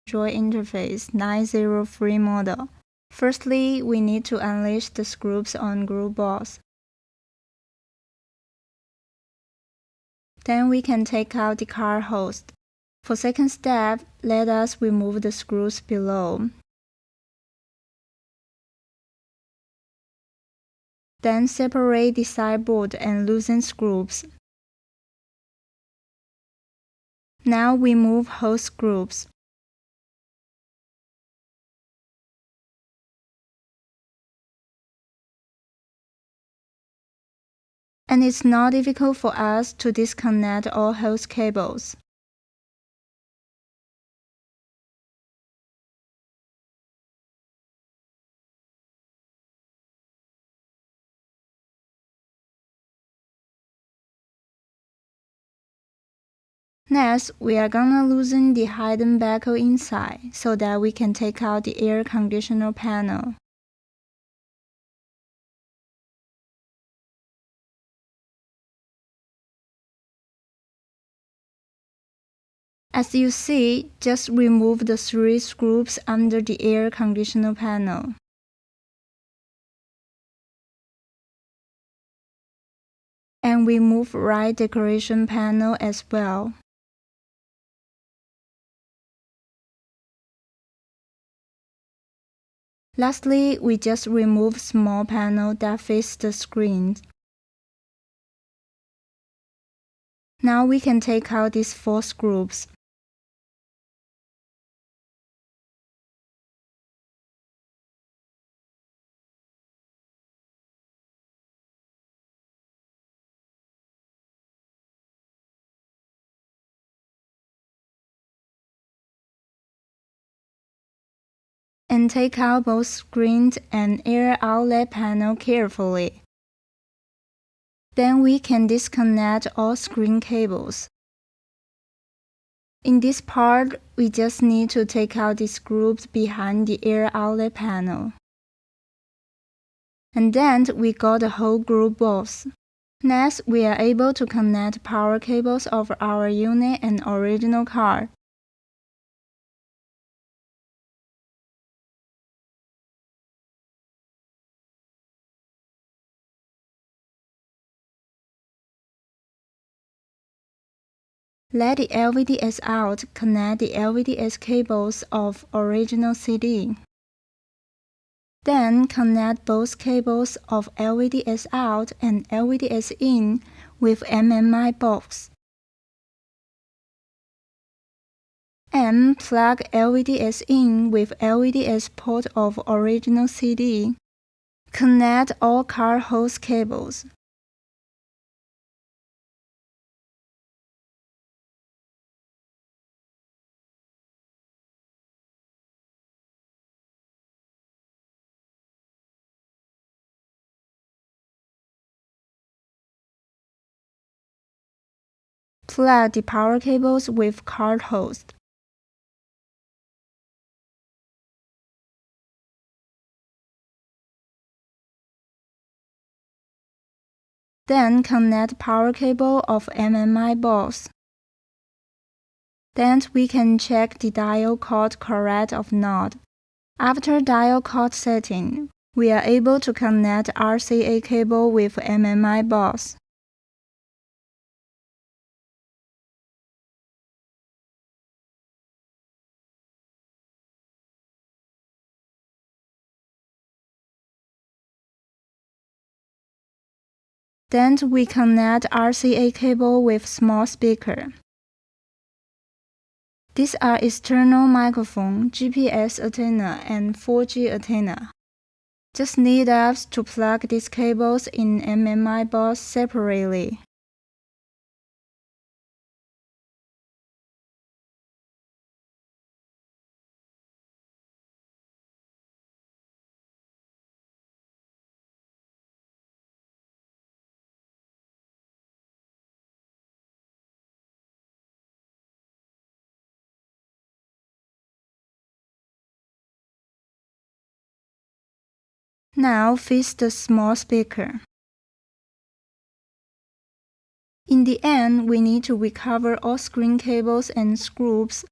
Android interface 903 model. Firstly, we need to unleash the screws on group box. Then we can take out the car host. For second step, let us remove the screws below. Then separate the sideboard and loosen screws. Now remove hose screws. And it's not difficult for us to disconnect all hose cables. Next, we are gonna loosen the hidden bezel inside so that we can take out the air conditioner panel. As you see, just remove the 3 screws under the air conditioner panel. And remove right decoration panel as well. Lastly, we just remove small panel that fits the screen. Now we can take out these 4 screws. And take out both screens and air outlet panel carefully. Then we can disconnect all screen cables. In this part, we just need to take out the screws behind the air outlet panel. And then we got the whole group box. Next, we are able to connect power cables of our unit and original car. Let the LVDS out connect the LVDS cables of original CD. Then connect both cables of LVDS out and LVDS in with MMI box. And plug LVDS in with LVDS port of original CD. Connect all car hose cables. Plug the power cables with car hose. Then connect power cable of MMI box. Then we can check the dial code correct or not. After dial code setting, we are able to connect RCA cable with MMI box. Then we connect RCA cable with small speaker. These are external microphone, GPS antenna, and 4G antenna. Just need us to plug these cables in MMI box separately. Now fix the small speaker. In the end, we need to recover all screen cables and screws.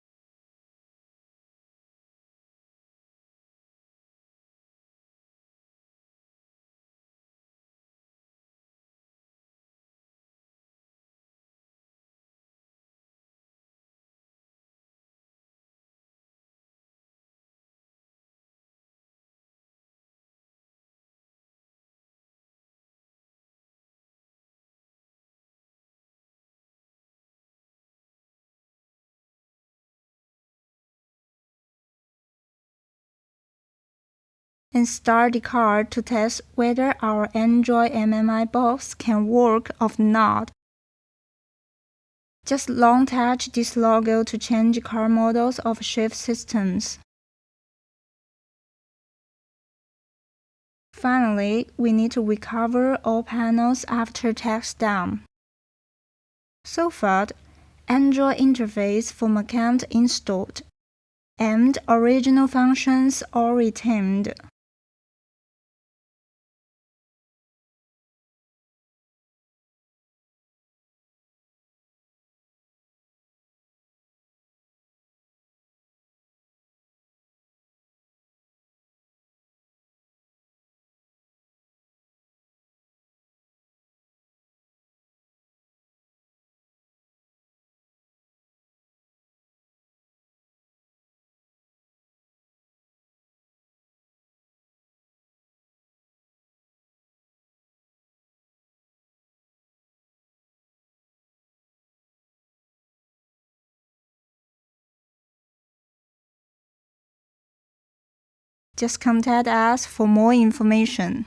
and start the car to test whether our Android MMI box can work or not. Just long touch this logo to change car models of shift systems. Finally, we need to recover all panels after takedown. So far, Android interface for Macan installed, and original functions are retained. Just contact us for more information.